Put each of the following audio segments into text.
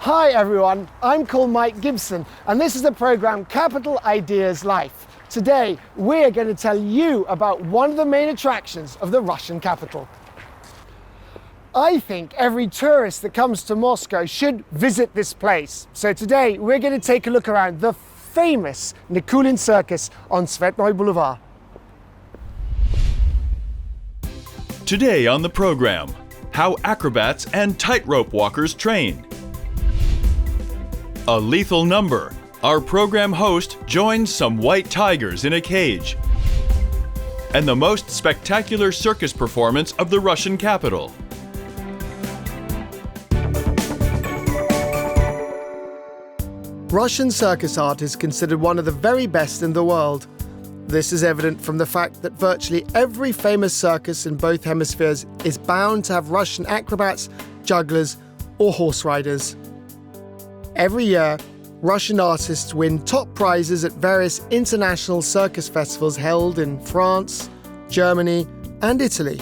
Hi everyone, I'm called Mike Gibson and this is the program Capital Ideas Life. Today we're going to tell you about one of the main attractions of the Russian capital. I think every tourist that comes to Moscow should visit this place. So today we're going to take a look around the famous Nikulin Circus on Tsvetnoy Boulevard. Today on the program, how acrobats and tightrope walkers train. A lethal number. Our program host joins some white tigers in a cage. And the most spectacular circus performance of the Russian capital. Russian circus art is considered one of the very best in the world. This is evident from the fact that virtually every famous circus in both hemispheres is bound to have Russian acrobats, jugglers, or horse riders. Every year, Russian artists win top prizes at various international circus festivals held in France, Germany, and Italy.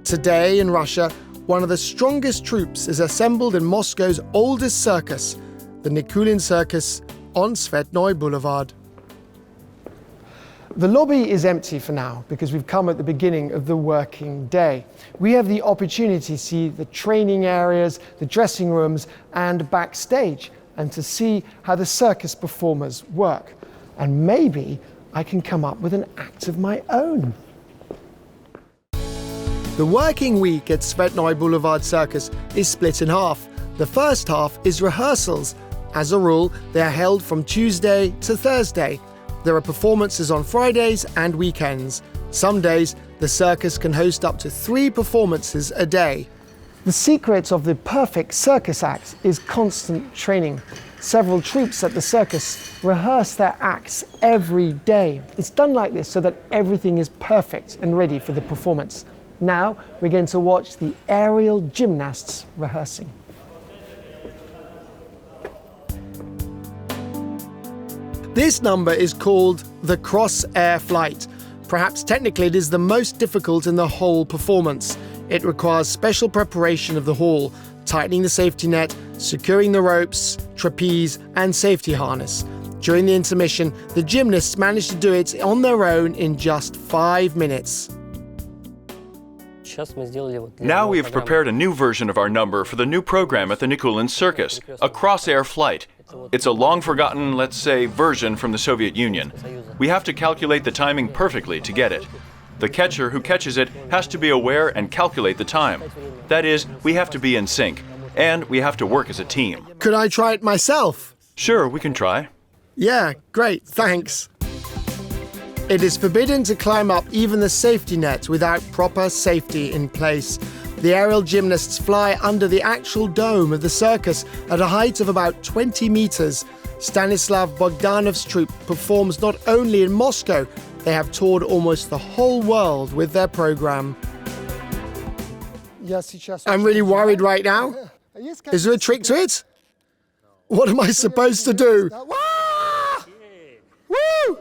Today in Russia, one of the strongest troupes is assembled in Moscow's oldest circus, the Nikulin Circus on Tsvetnoy Boulevard. The lobby is empty for now because we've come at the beginning of the working day. We have the opportunity to see the training areas, the dressing rooms, and backstage, and to see how the circus performers work. And maybe I can come up with an act of my own. The working week at Tsvetnoy Boulevard Circus is split in half. The first half is rehearsals. As a rule, they are held from Tuesday to Thursday. There are performances on Fridays and weekends. Some days, the circus can host up to 3 performances a day. The secret of the perfect circus act is constant training. Several troupes at the circus rehearse their acts every day. It's done like this so that everything is perfect and ready for the performance. Now, we're going to watch the aerial gymnasts rehearsing. This number is called the cross-air flight. Perhaps technically it is the most difficult in the whole performance. It requires special preparation of the hall, tightening the safety net, securing the ropes, trapeze, and safety harness. During the intermission, the gymnasts manage to do it on their own in just 5 minutes. Now we've prepared a new version of our number for the new program at the Nikulin Circus, a cross-air flight. It's a long-forgotten, let's say, version from the Soviet Union. We have to calculate the timing perfectly to get it. The catcher who catches it has to be aware and calculate the time. That is, we have to be in sync, and we have to work as a team. Could I try it myself? Sure, we can try. Yeah, great, thanks. It is forbidden to climb up even the safety net without proper safety in place. The aerial gymnasts fly under the actual dome of the circus at a height of about 20 meters. Stanislav Bogdanov's troupe performs not only in Moscow, they have toured almost the whole world with their program. I'm really worried right now. Is there a trick to it? What am I supposed to do? Woo!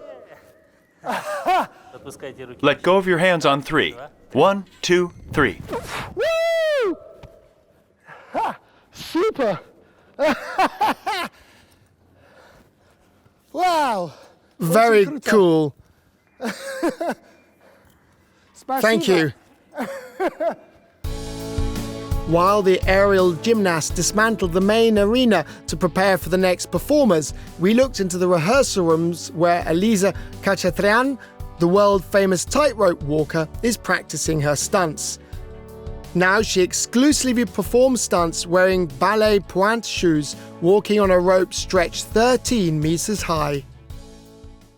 Let go of your hands on 3. 1, 2, 3. Woo! Ha! Super! Wow! Very cool. Thank you. While the aerial gymnasts dismantled the main arena to prepare for the next performers, we looked into the rehearsal rooms where Eliza Khachatryan, the world-famous tightrope walker, is practicing her stunts. Now she exclusively performs stunts wearing ballet pointe shoes, walking on a rope stretched 13 meters high.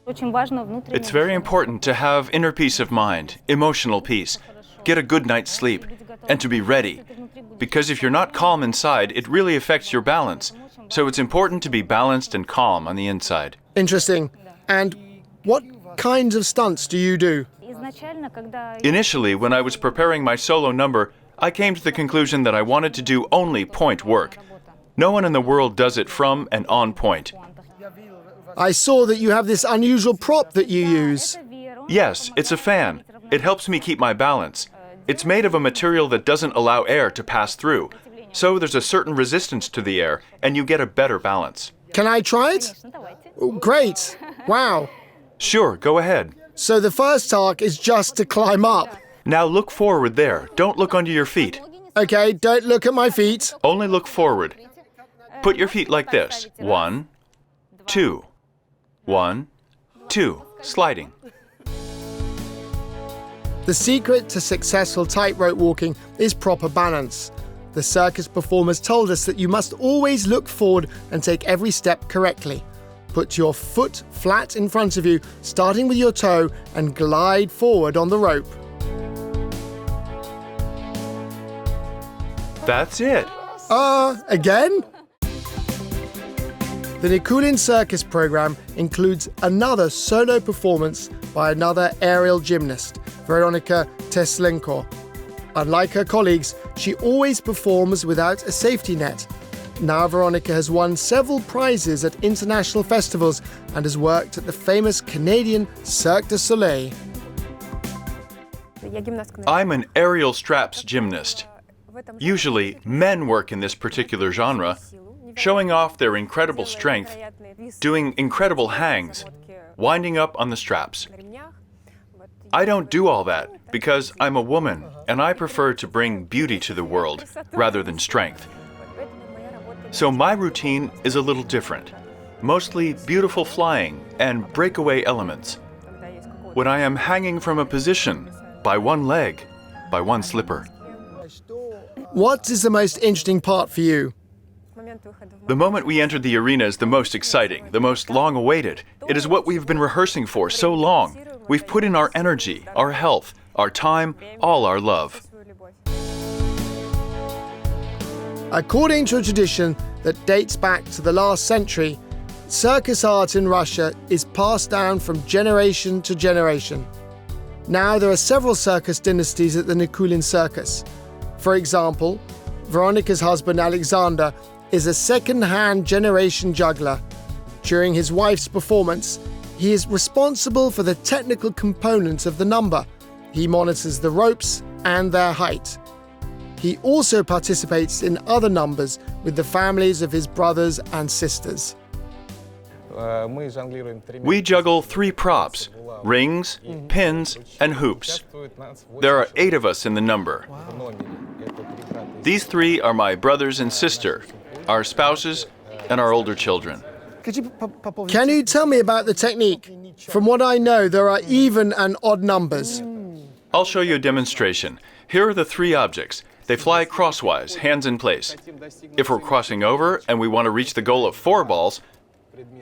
It's very important to have inner peace of mind, emotional peace, get a good night's sleep, and to be ready. Because if you're not calm inside, it really affects your balance. So it's important to be balanced and calm on the inside. Interesting. And what kinds of stunts do you do? Initially, when I was preparing my solo number, I came to the conclusion that I wanted to do only point work. No one in the world does it from and on point. I saw that you have this unusual prop that you use. Yes, it's a fan. It helps me keep my balance. It's made of a material that doesn't allow air to pass through. So there's a certain resistance to the air, and you get a better balance. Can I try it? Oh, great. Wow. Sure, go ahead. So the first task is just to climb up. Now look forward there. Don't look under your feet. Okay, don't look at my feet. Only look forward. Put your feet like this. 1, 2. 1, 2. Sliding. The secret to successful tightrope walking is proper balance. The circus performers told us that you must always look forward and take every step correctly. Put your foot flat in front of you, starting with your toe, and glide forward on the rope. That's it. Again? The Nikulin Circus program includes another solo performance by another aerial gymnast, Veronika Teslenko. Unlike her colleagues, she always performs without a safety net. Now Veronika has won several prizes at international festivals and has worked at the famous Canadian Cirque du Soleil. I'm an aerial straps gymnast. Usually, men work in this particular genre, showing off their incredible strength, doing incredible hangs, winding up on the straps. I don't do all that because I'm a woman and I prefer to bring beauty to the world rather than strength. So my routine is a little different, mostly beautiful flying and breakaway elements. When I am hanging from a position, by one leg, by one slipper. What is the most interesting part for you? The moment we entered the arena is the most exciting, the most long-awaited. It is what we've been rehearsing for so long. We've put in our energy, our health, our time, all our love. According to a tradition that dates back to the last century, circus art in Russia is passed down from generation to generation. Now there are several circus dynasties at the Nikulin Circus. For example, Veronika's husband Alexander is a second-hand generation juggler. During his wife's performance, he is responsible for the technical components of the number. He monitors the ropes and their height. He also participates in other numbers with the families of his brothers and sisters. We juggle 3 props: rings, pins, and hoops. There are 8 of us in the number. These 3 are my brothers and sister, our spouses, and our older children. Can you tell me about the technique? From what I know, there are even and odd numbers. I'll show you a demonstration. Here are the 3 objects. They fly crosswise, hands in place. If we're crossing over and we want to reach the goal of 4 balls,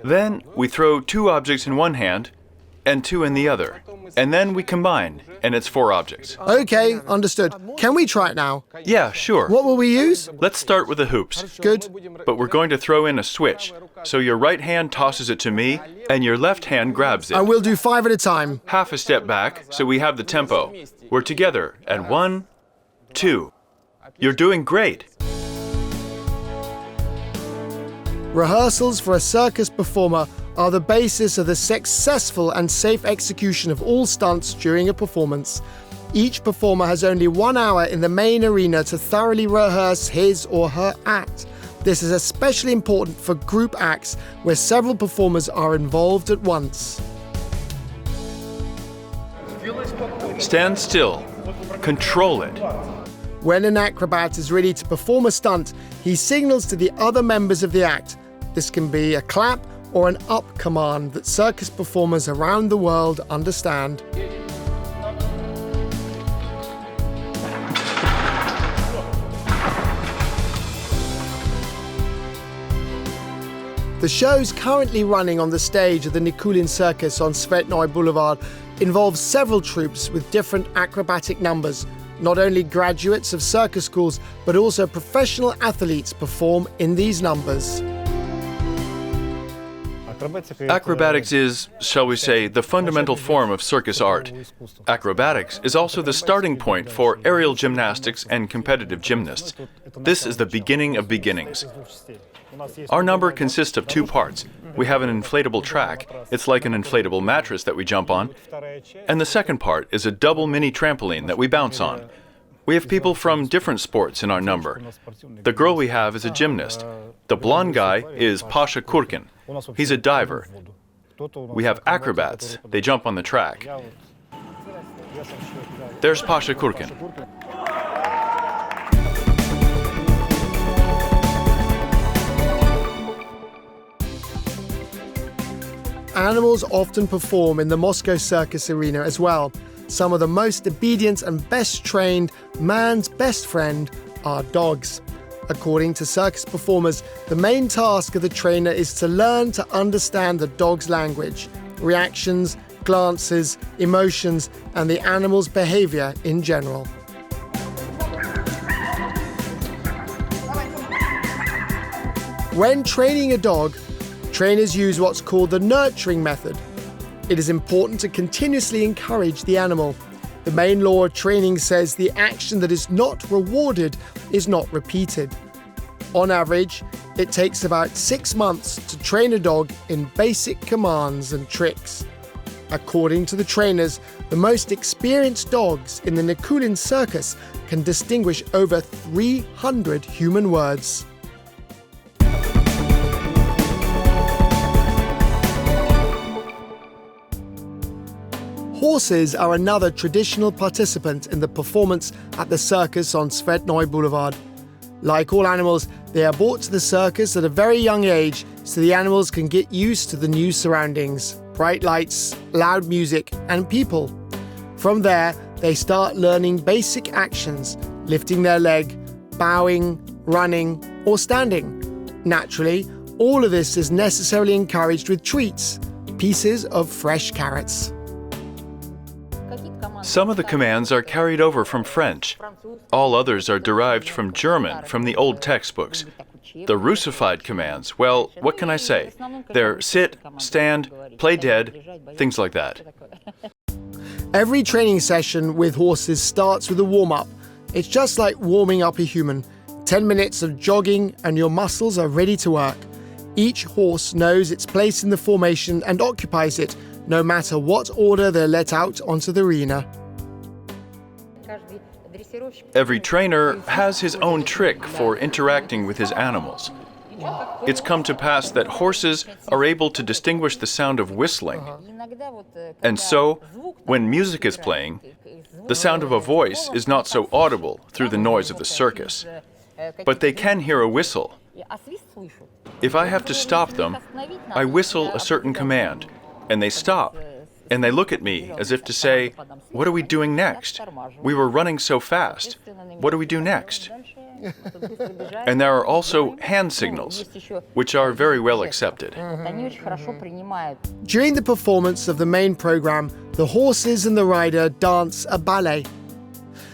then we throw 2 objects in one hand and 2 in the other. And then we combine, and it's 4 objects. Okay, understood. Can we try it now? Yeah, sure. What will we use? Let's start with the hoops. Good. But we're going to throw in a switch. So your right hand tosses it to me, and your left hand grabs it. And we'll do 5 at a time. Half a step back, so we have the tempo. We're together at 1, 2. You're doing great. Rehearsals for a circus performer are the basis of the successful and safe execution of all stunts during a performance. Each performer has only 1 hour in the main arena to thoroughly rehearse his or her act. This is especially important for group acts where several performers are involved at once. Stand still. Control it. When an acrobat is ready to perform a stunt, he signals to the other members of the act. This can be a clap or an up command that circus performers around the world understand. The shows currently running on the stage of the Nikulin Circus on Tsvetnoy Boulevard involves several troupes with different acrobatic numbers. Not only graduates of circus schools, but also professional athletes perform in these numbers. Acrobatics is, shall we say, the fundamental form of circus art. Acrobatics is also the starting point for aerial gymnastics and competitive gymnasts. This is the beginning of beginnings. Our number consists of 2 parts. We have an inflatable track. It's like an inflatable mattress that we jump on. And the second part is a double mini trampoline that we bounce on. We have people from different sports in our number. The girl we have is a gymnast. The blonde guy is Pasha Kurkin. He's a diver. We have acrobats. They jump on the track. There's Pasha Kurkin. Animals often perform in the Moscow circus arena as well. Some of the most obedient and best trained, man's best friend, are dogs. According to circus performers, the main task of the trainer is to learn to understand the dog's language, reactions, glances, emotions, and the animal's behavior in general. When training a dog, trainers use what's called the nurturing method. It is important to continuously encourage the animal. The main law of training says the action that is not rewarded is not repeated. On average, it takes about 6 months to train a dog in basic commands and tricks. According to the trainers, the most experienced dogs in the Nikulin circus can distinguish over 300 human words. Horses are another traditional participant in the performance at the circus on Tsvetnoy Boulevard. Like all animals, they are brought to the circus at a very young age so the animals can get used to the new surroundings, bright lights, loud music, and people. From there, they start learning basic actions, lifting their leg, bowing, running, or standing. Naturally, all of this is necessarily encouraged with treats, pieces of fresh carrots. Some of the commands are carried over from French. All others are derived from German, from the old textbooks. The Russified commands, well, what can I say? They're sit, stand, play dead, things like that. Every training session with horses starts with a warm-up. It's just like warming up a human. 10 minutes of jogging and your muscles are ready to work. Each horse knows its place in the formation and occupies it, no matter what order they're let out onto the arena. Every trainer has his own trick for interacting with his animals. It's come to pass that horses are able to distinguish the sound of whistling. And so, when music is playing, the sound of a voice is not so audible through the noise of the circus. But they can hear a whistle. If I have to stop them, I whistle a certain command, and they stop, and they look at me as if to say, "What are we doing next? We were running so fast. What do we do next?" And there are also hand signals, which are very well accepted. During the performance of the main program, the horses and the rider dance a ballet.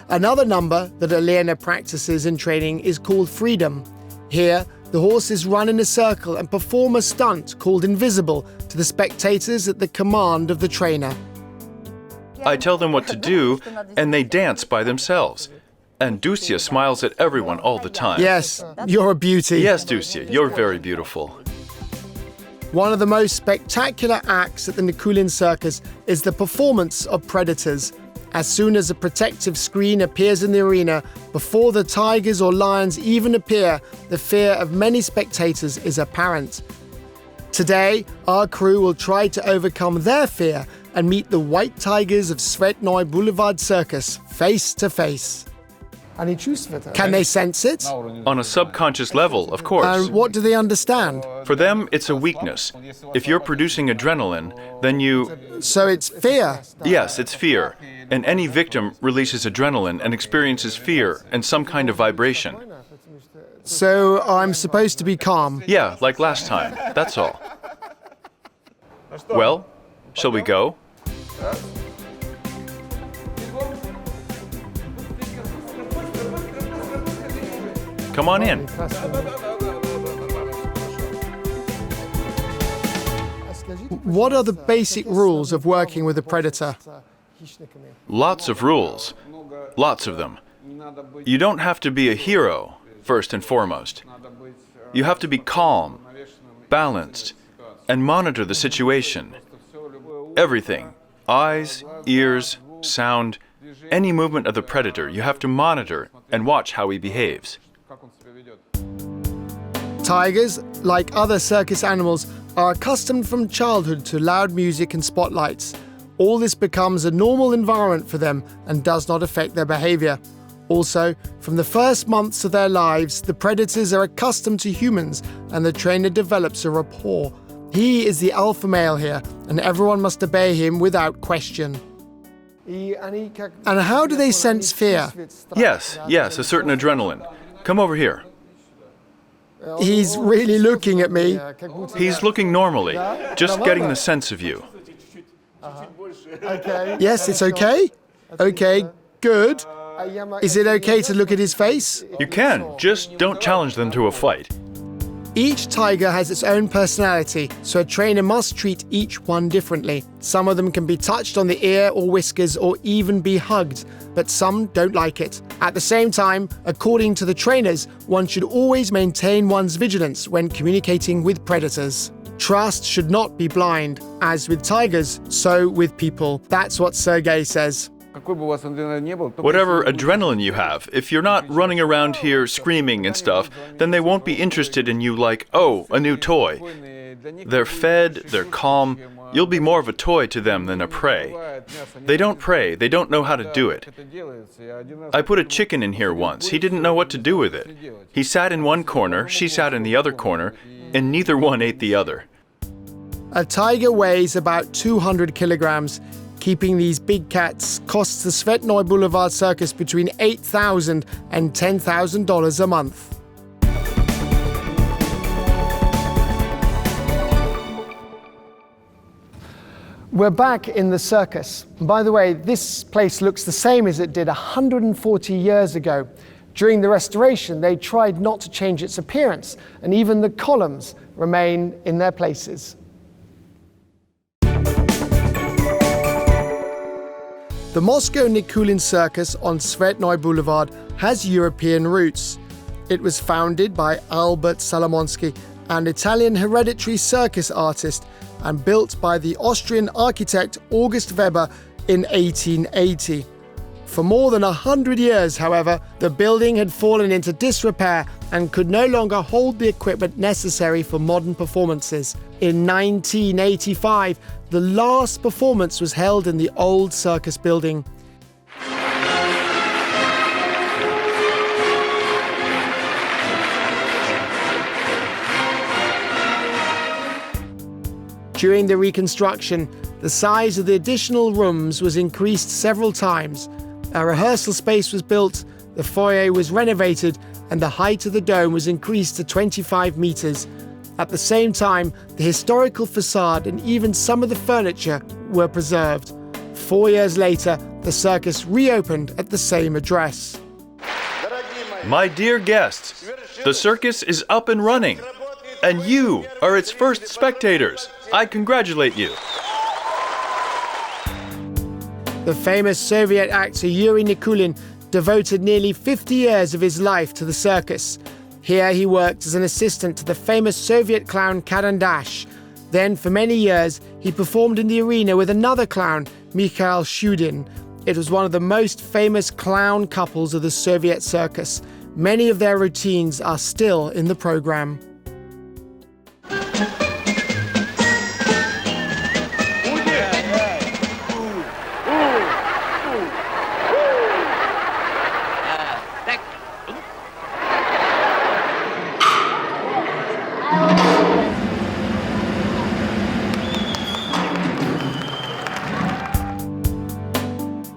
Another number that Elena practices in training is called freedom. Here, the horses run in a circle and perform a stunt called invisible to the spectators at the command of the trainer. I tell them what to do, and they dance by themselves. And Dusia smiles at everyone all the time. Yes, you're a beauty. Yes, Dusia, you're very beautiful. One of the most spectacular acts at the Nikulin circus is the performance of predators. As soon as a protective screen appears in the arena, before the tigers or lions even appear, the fear of many spectators is apparent. Today, our crew will try to overcome their fear and meet the white tigers of Tsvetnoy Boulevard Circus face to face. Can they sense it? On a subconscious level, of course. And what do they understand? For them, it's a weakness. If you're producing adrenaline, then you... So it's fear? Yes, it's fear. And any victim releases adrenaline and experiences fear and some kind of vibration. So I'm supposed to be calm? Yeah, like last time. That's all. Well, shall we go? Come on in. What are the basic rules of working with a predator? Lots of rules. Lots of them. You don't have to be a hero, first and foremost. You have to be calm, balanced, and monitor the situation. Everything. Eyes, ears, sound, Any movement of the predator you have to monitor and watch how he behaves. Tigers, like other circus animals, are accustomed from childhood to loud music and spotlights. All this becomes a normal environment for them and does not affect their behavior. Also, from the first months of their lives, the predators are accustomed to humans and the trainer develops a rapport. He is the alpha male here, and everyone must obey him without question. And how do they sense fear? Yes, a certain adrenaline. Come over here. He's really looking at me. He's looking normally, just getting the sense of you. Yes, it's okay? Okay, good. Is it okay to look at his face? You can, just don't challenge them to a fight. Each tiger has its own personality, so a trainer must treat each one differently. Some of them can be touched on the ear or whiskers or even be hugged, but some don't like it. At the same time, according to the trainers, one should always maintain one's vigilance when communicating with predators. Trust should not be blind. As with tigers, so with people. That's what Sergei says. Whatever adrenaline you have, if you're not running around here screaming and stuff, then they won't be interested in you like, oh, a new toy. They're fed, they're calm. You'll be more of a toy to them than a prey. They don't prey, they don't know how to do it. I put a chicken in here once. He didn't know what to do with it. He sat in one corner, she sat in the other corner, and neither one ate the other. A tiger weighs about 200 kilograms. Keeping these big cats costs the Tsvetnoy Boulevard Circus between $8,000 and $10,000 a month. We're back in the circus. By the way, this place looks the same as it did 140 years ago. During the restoration, they tried not to change its appearance, and even the columns remain in their places. The Moscow Nikulin Circus on Tsvetnoy Boulevard has European roots. It was founded by Albert Salomonsky, an Italian hereditary circus artist, and built by the Austrian architect August Weber in 1880. For more than 100 years, however, the building had fallen into disrepair and could no longer hold the equipment necessary for modern performances. In 1985, the last performance was held in the old circus building. During the reconstruction, the size of the additional rooms was increased several times. A rehearsal space was built, the foyer was renovated, and the height of the dome was increased to 25 meters. At the same time, the historical facade and even some of the furniture were preserved. 4 years later, the circus reopened at the same address. My dear guests, the circus is up and running, and you are its first spectators. I congratulate you. The famous Soviet actor Yuri Nikulin devoted nearly 50 years of his life to the circus. Here he worked as an assistant to the famous Soviet clown Karandash. Then, for many years, he performed in the arena with another clown, Mikhail Shudin. It was one of the most famous clown couples of the Soviet circus. Many of their routines are still in the program.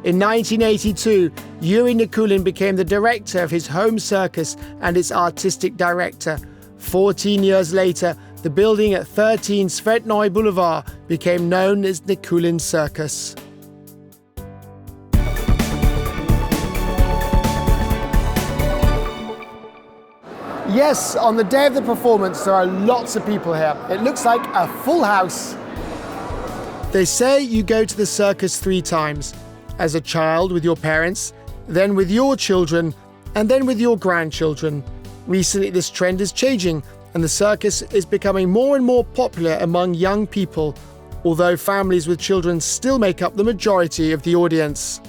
In 1982, Yuri Nikulin became the director of his home circus and its artistic director. 14 years later, the building at 13 Tsvetnoy Boulevard became known as Nikulin Circus. Yes, on the day of the performance, there are lots of people here. It looks like a full house. They say you go to the circus 3 times. As a child with your parents, then with your children, and then with your grandchildren. Recently, this trend is changing, and the circus is becoming more and more popular among young people, although families with children still make up the majority of the audience.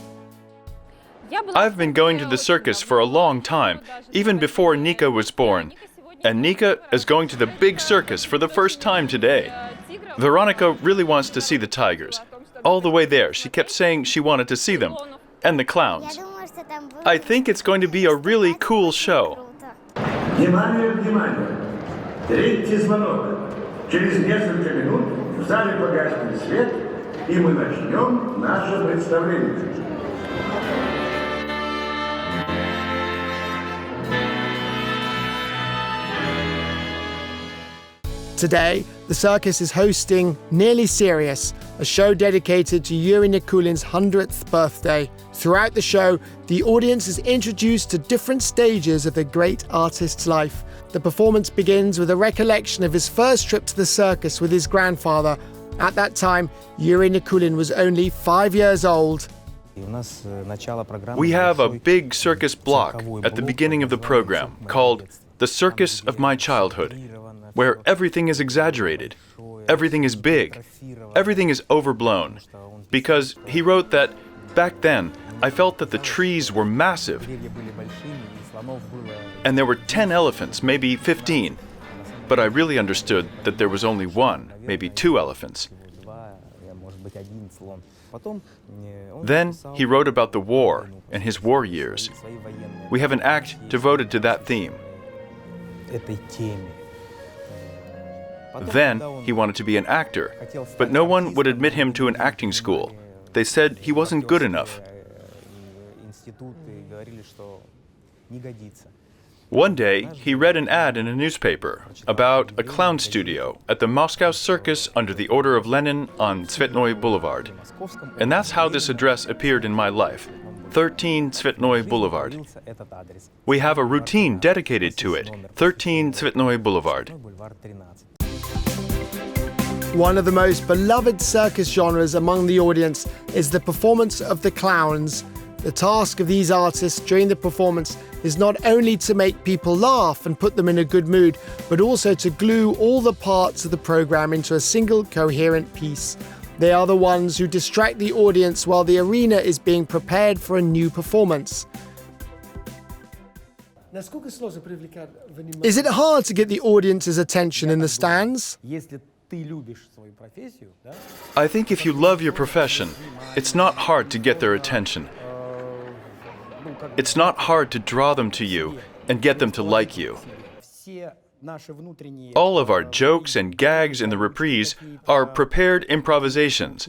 I've been going to the circus for a long time, even before Nika was born. And Nika is going to the big circus for the first time today. Veronica really wants to see the tigers. All the way there, she kept saying she wanted to see them. And the clowns. I think it's going to be a really cool show. Внимание, внимание! Третий звонок. Через несколько минут в зале погаснет свет, и мы начнем наше представление. Today, the circus is hosting Nearly Serious, a show dedicated to Yuri Nikulin's 100th birthday. Throughout the show, the audience is introduced to different stages of the great artist's life. The performance begins with a recollection of his first trip to the circus with his grandfather. At that time, Yuri Nikulin was only 5 years old. We have a big circus block at the beginning of the program called The Circus of My Childhood, where everything is exaggerated, everything is big, everything is overblown. Because he wrote that back then, I felt that the trees were massive, and there were 10 elephants, maybe 15. But I really understood that there was only one, maybe 2 elephants. Then he wrote about the war and his war years. We have an act devoted to that theme. Then he wanted to be an actor, but no one would admit him to an acting school. They said he wasn't good enough. One day, he read an ad in a newspaper about a clown studio at the Moscow Circus under the Order of Lenin on Tsvetnoy Boulevard. And that's how this address appeared in my life, 13 Tsvetnoy Boulevard. We have a routine dedicated to it, 13 Tsvetnoy Boulevard. One of the most beloved circus genres among the audience is the performance of the clowns. The task of these artists during the performance is not only to make people laugh and put them in a good mood, but also to glue all the parts of the program into a single coherent piece. They are the ones who distract the audience while the arena is being prepared for a new performance. Is it hard to get the audience's attention in the stands? I think if you love your profession, it's not hard to get their attention. It's not hard to draw them to you and get them to like you. All of our jokes and gags in the reprise are prepared improvisations,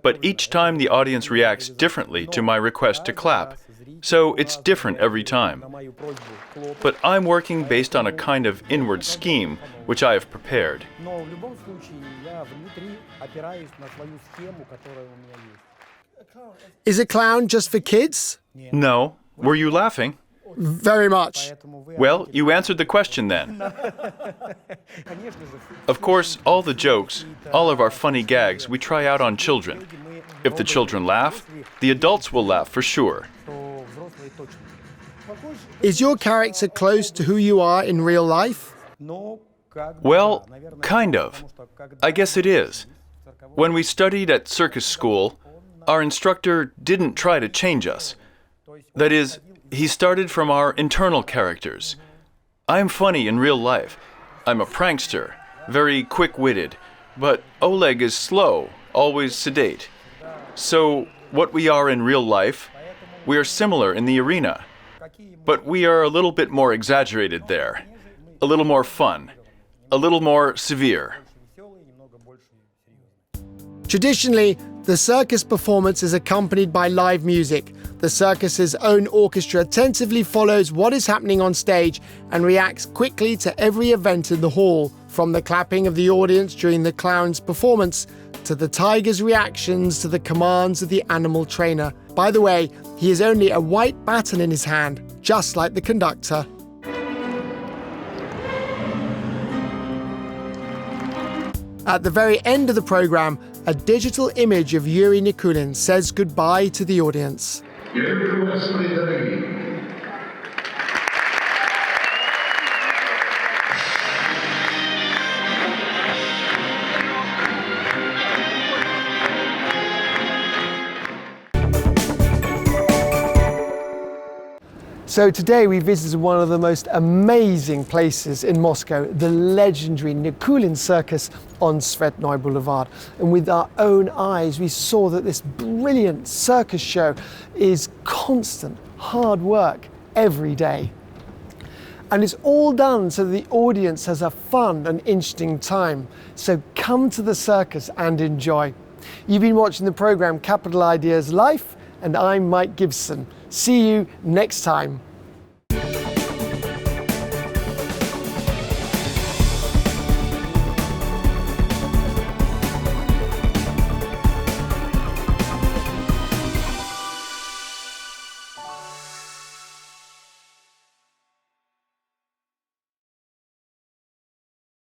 but each time the audience reacts differently to my request to clap, so it's different every time. But I'm working based on a kind of inward scheme which I have prepared. Is a clown just for kids? No. Were you laughing? Very much. Well, you answered the question then. Of course, all the jokes, all of our funny gags, we try out on children. If the children laugh, the adults will laugh for sure. Is your character close to who you are in real life? Well, kind of. I guess it is. When we studied at circus school, our instructor didn't try to change us. That is, he started from our internal characters. I'm funny in real life. I'm a prankster, very quick-witted. But Oleg is slow, always sedate. So, what we are in real life, we are similar in the arena. But we are a little bit more exaggerated there. A little more fun. A little more severe. Traditionally, the circus performance is accompanied by live music. The circus's own orchestra attentively follows what is happening on stage and reacts quickly to every event in the hall, from the clapping of the audience during the clown's performance to the tiger's reactions to the commands of the animal trainer. By the way, he has only a white baton in his hand, just like the conductor. At the very end of the program, a digital image of Yuri Nikulin says goodbye to the audience. So today we visited one of the most amazing places in Moscow, the legendary Nikulin Circus on Tsvetnoy Boulevard. And with our own eyes, we saw that this brilliant circus show is constant, hard work every day. And it's all done so the audience has a fun and interesting time. So come to the circus and enjoy. You've been watching the program Capital Ideas Life, and I'm Mike Gibson. See you next time.